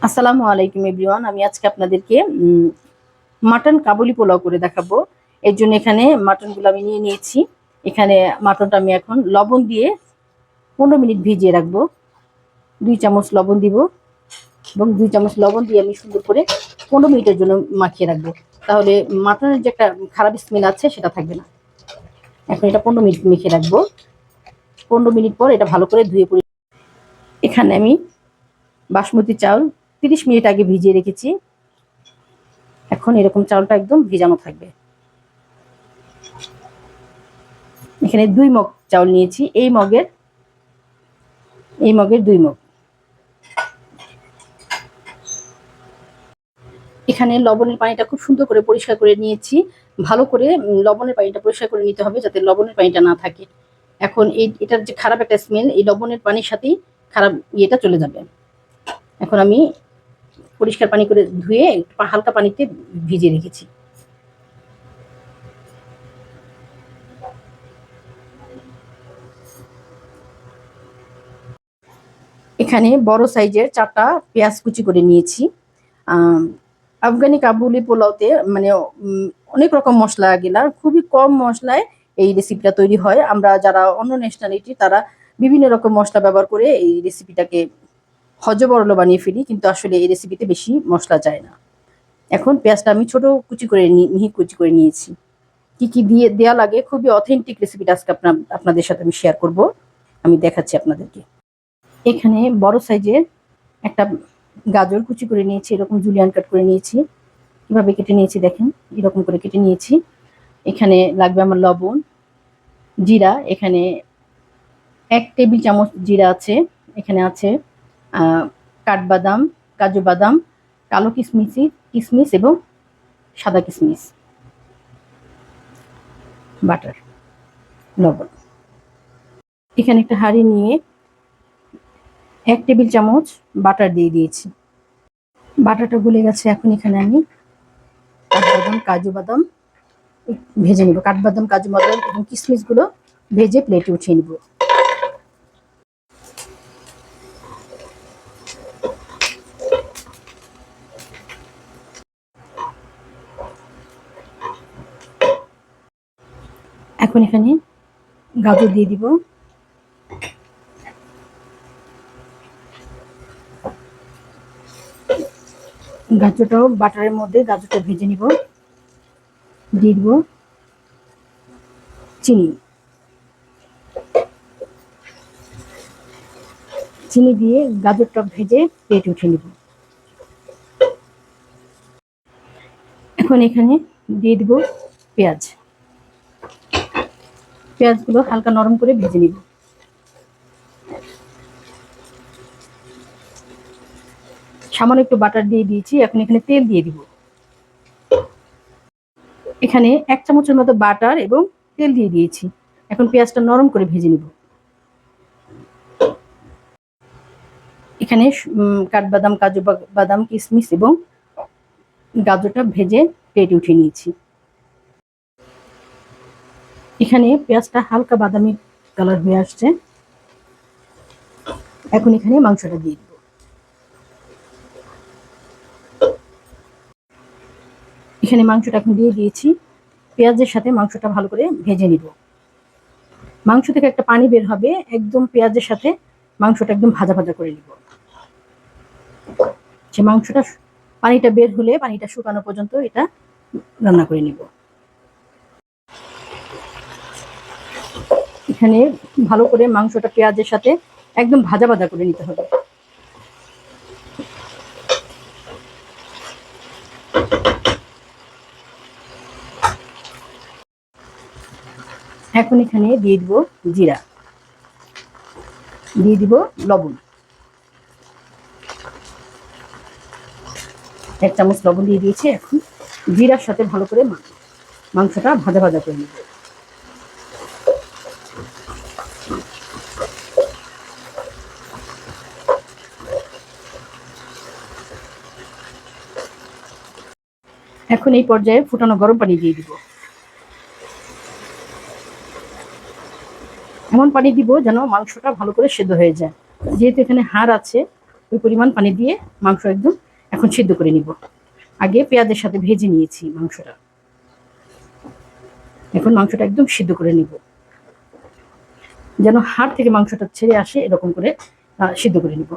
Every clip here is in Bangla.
আসসালামু আলাইকুম এভরিওয়ান। আমি আজকে আপনাদেরকে মাটন কাবুলি পোলাও করে দেখাবো। এর জন্য এখানে মাটনগুলো আমি নিয়ে নিয়েছি। এখানে মাটনটা আমি এখন লবণ দিয়ে 15 মিনিট ভিজিয়ে রাখবো। 2 চামচ লবণ দিব এবং 2 চামচ লবণ দিয়ে আমি সুন্দর করে 15 মিনিটের জন্য মাখিয়ে রাখবো। তাহলে মাটনের যে একটা খারাপ স্মেল আছে সেটা থাকবে না। এখন এটা 15 মিনিট মেখে রাখবো। 15 মিনিট পর এটা ভালো করে ধুয়ে পড়ি। এখানে আমি বাসমতি চাউল 30 মিনিট আগে ভিজিয়ে রেখেছি। এখন এরকম চাউলটা একদম ভিজানো থাকবে। এখানে 2 মগ চাউল নিয়েছি। এই মগের 2 মগ। এখানে লবণের পানিটা খুব সুন্দর করে পরিষ্কার করে নিয়েছি। ভালো করে লবণের পানিটা পরিষ্কার করে নিতে হবে যাতে লবণের পানিটা না থাকে। এখন এটার যে খারাপ একটা স্মেল এই লবণের পানির সাথেই খারাপ ইয়েটা চলে যাবে। এখন আমি পরিষ্কার পানি করে ধুয়ে হালকা পানিতে ভিজিয়ে রেখেছি। এখানে বড় সাইজের 4টা পেঁয়াজ কুচি করে নিয়েছি। আফগানি কাবুলি পোলাওতে মানে অনেক রকম মশলা গেলা খুবই কম মশলায় এই রেসিপিটা তৈরি হয়। আমরা যারা অন্য ন্যাশনালিটি তারা বিভিন্ন রকম মশলা ব্যবহার করে এই রেসিপিটাকে হজবরল বানিয়ে ফেলি, কিন্তু আসলে এই রেসিপিতে বেশি মশলা যায় না। এখন পেঁয়াজটা আমি ছোট কুচি করে মিহি কুচি করে নিয়েছি। কি কি দিয়ে দেওয়া লাগে, খুবই অথেন্টিক রেসিপিটা আজকে আপনাদের সাথে আমি শেয়ার করব। আমি দেখাচ্ছি আপনাদেরকে। এখানে বড় সাইজের একটা গাজর কুচি করে নিয়েছি, এরকম জুলিয়ান কাট করে নিয়েছি। কিভাবে কেটে নিয়েছি দেখেন, এরকম করে কেটে নিয়েছি। এখানে লাগবে আমার লবণ, জিরা। এখানে 1 টেবিল চামচ জিরা আছে। এখানে আছে কাঠবাদাম, কাজু বাদাম, কালো কিশমিশ এবং সাদা কিশমিশ, বাটার, লবণ। এখানে একটা হাঁড়ি নিয়ে 1 টেবিল চামচ বাটার দিয়ে দিয়েছি। বাটারটা গলে গেছে। এখন এখানে আমি কাঠবাদাম, কাজু বাদাম ভেজে নিব। কাঠবাদাম, কাজু বাদাম এবং কিশমিশগুলো ভেজে প্লেটে উঠিয়ে নিব। এখন এখানে গাজর দিয়ে দিব। গাজরটাও বাটারের মধ্যে গাজরটা ভেজে নিব। দিয়ে দিব চিনি। চিনি দিয়ে গাজরটা ভেজে প্লেটে উঠিয়ে নিব। এখন এখানে দিয়ে দিব পেঁয়াজ। পেঁয়াজগুলো হালকা নরম করে ভেজে নিব। সামান্য একটু বাটার দিয়ে দিয়েছি। এখন এখানে তেল দিয়ে দিব। এখানে 1 চামচের মতো বাটার এবং তেল দিয়ে দিয়েছি। এখন পেঁয়াজটা নরম করে ভেজে নিব। এখানে কাঠবাদাম, কাজু বাদাম, কিশমিশ এবং গাজরটা ভেজে প্লেটে উঠিয়ে নিয়েছি। এখানে পেঁয়াজটা হালকা বাদামি কালার হয়ে আসছে। এখন এখানে মাংসটা দিয়ে দিব। এখানে মাংসটা এখন দিয়ে দিয়েছি। পেঁয়াজের সাথে মাংসটা ভালো করে ভেজে নিব। মাংস থেকে একটা পানি বের হবে, একদম পেঁয়াজের সাথে মাংসটা একদম ভাজা ভাজা করে নিব। সে মাংসটা পানিটা বের হলে পানিটা শুকানো পর্যন্ত এটা রান্না করে নিব। এখানে ভালো করে মাংসটা পেঁয়াজের সাথে একদম ভাজা ভাজা করে নিতে হবে। এখন এখানে দিয়ে দিব জিরা, দিয়ে দিব লবণ। 1 চামচ লবণ দিয়ে দিয়েছি। এখন জিরার সাথে ভালো করে মাংসটা ভাজা ভাজা করে নিব। এখন এই পর্যায়ে ফুটানো গরম পানি দিয়ে দিব। এমন পানি দিব যেন মাংসটা ভালো করে সেদ্ধ হয়ে যায়। যেহেতু এখানে হাড় আছে, ওই পরিমাণ পানি দিয়ে মাংস একদম এখন সিদ্ধ করে নিব। আগে পেঁয়াজের সাথে ভেজে নিয়েছি মাংসটা, এখন মাংসটা একদম সিদ্ধ করে নিব, যেন হাড় থেকে মাংসটা ছেড়ে আসে এরকম করে সিদ্ধ করে নিব।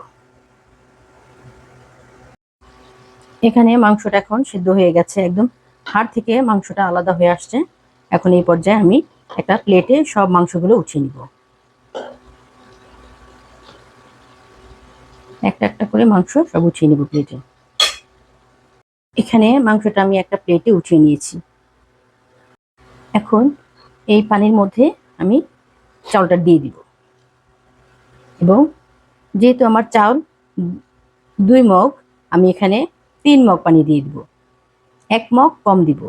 এখানে মাংসটা এখন সিদ্ধ হয়ে গেছে, একদম হাড় থেকে মাংসটা আলাদা হয়ে আসছে। এখন এই পর্যায়ে আমি একটা প্লেটে সব মাংসগুলো উঠিয়ে নিব। একটা একটা করে মাংস সব উঠিয়ে নিব প্লেটে। এখানে মাংসটা আমি একটা প্লেটে উঠিয়ে নিয়েছি। এখন এই পানির মধ্যে আমি চাউলটা দিয়ে দিব, এবং যেহেতু আমার চাউল 2 মগ, আমি এখানে 3 মগ পানি দিয়ে দিব। 1 মগ কম দিব,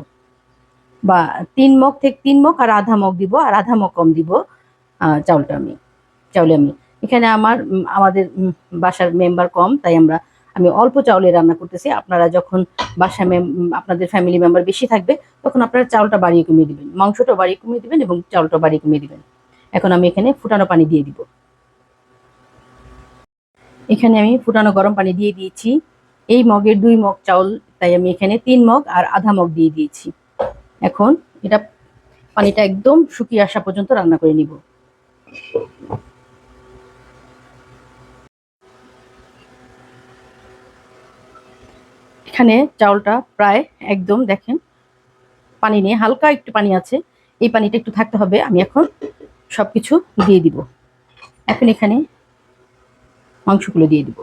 বা 3 মগ থেকে 3 মগ আর আধা মগ দিব, আর আধা মগ কম দিব চাউলে আমি এখানে আমাদের বাসার মেম্বার কম, তাই আমি অল্প চাউলে রান্না করতেছি। আপনারা যখন বাসায় আপনাদের ফ্যামিলি মেম্বার বেশি থাকবে, তখন আপনারা চাউলটা বাড়িয়ে কমিয়ে দিবেন, মাংসটা বাড়িয়ে কমিয়ে দিবেন এবং চাউলটা বাড়িয়ে কমিয়ে দিবেন। এখন আমি এখানে ফুটানো পানি দিয়ে দিব। এখানে আমি ফুটানো গরম পানি দিয়ে দিয়েছি। এই মগের 2 মগ চাউল, তাই আমি এখানে 3 মগ আর আধা মগ দিয়ে দিয়েছি। এখন এটা পানিটা একদম শুকিয়ে আসা পর্যন্ত রান্না করে নিব। এখানে চাউলটা প্রায় একদম দেখেন পানি নিয়ে হালকা একটু পানি আছে, এই পানিটা একটু থাকতে হবে। আমি এখন সবকিছু দিয়ে দিব। এখন এখানে মাংসগুলো দিয়ে দিব।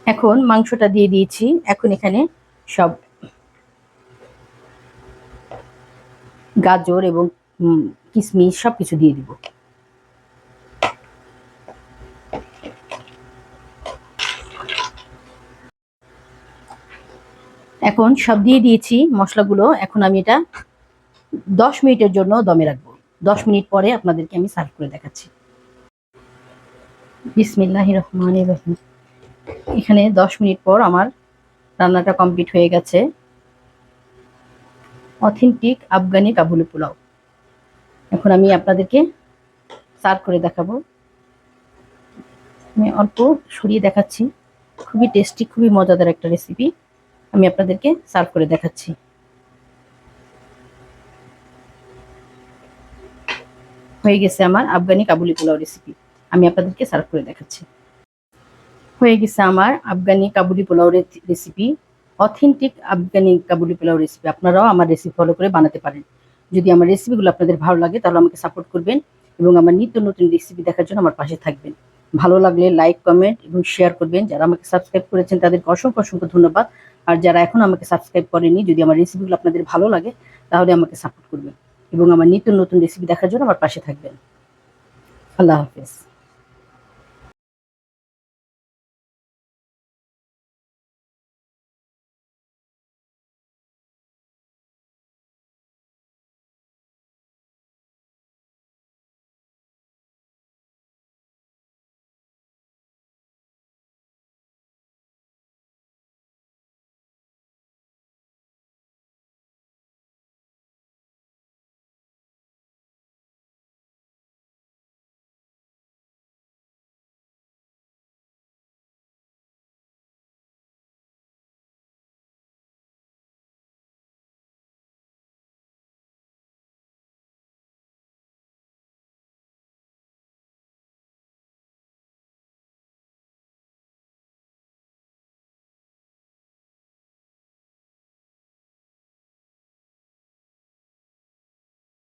এখন মাংসটা দিয়ে দিয়েছি। এখন এখানে সব গাজর এবং কিশমিশ সবকিছু দিয়ে দিব। এখন সব দিয়ে দিয়েছি মশলাগুলো। এখন আমি এটা 10 মিনিটের জন্য দমে রাখবো। 10 মিনিট পরে আপনাদেরকে আমি সার্ভ করে দেখাচ্ছি। বিসমিল্লাহির রহমানির রহিম। এখানে 10 মিনিট পর আমার রান্নাটা কমপ্লিট হয়ে গেছে। অথেন্টিক আফগানি কাবুলি পোলাও এখন আমি আপনাদেরকে সার্ভ করে দেখাবো। আমি অল্প সরিয়ে দেখাচ্ছি। খুবই টেস্টি, খুবই মজাদার একটা রেসিপি আমি আপনাদেরকে সার্ভ করে দেখাচ্ছি। হয়ে গেছে আমার আফগানি কাবুলি পোলাও রেসিপি, আমি আপনাদেরকে সার্ভ করে দেখাচ্ছি। হয়ে গেছে আমার আফগানি কাবুলি পোলাও রেসিপি, অথেন্টিক আফগানি কাবুলি পোলাও রেসিপি। আপনারাও আমার রেসিপি ফলো করে বানাতে পারেন। যদি আমার রেসিপিগুলো আপনাদের ভালো লাগে, তাহলে আমাকে সাপোর্ট করবেন এবং আমার নিত্য নতুন রেসিপি দেখার জন্য আমার পাশে থাকবেন। ভালো লাগলে লাইক, কমেন্ট এবং শেয়ার করবেন। যারা আমাকে সাবস্ক্রাইব করেছেন তাদেরকে অসংখ্য অসংখ্য ধন্যবাদ। আর যারা এখন আমাকে সাবস্ক্রাইব করেনি, যদি আমার রেসিপিগুলো আপনাদের ভালো লাগে, তাহলে আমাকে সাপোর্ট করবেন এবং আমার নিত্য নতুন রেসিপি দেখার জন্য আমার পাশে থাকবেন। আল্লাহ হাফেজ।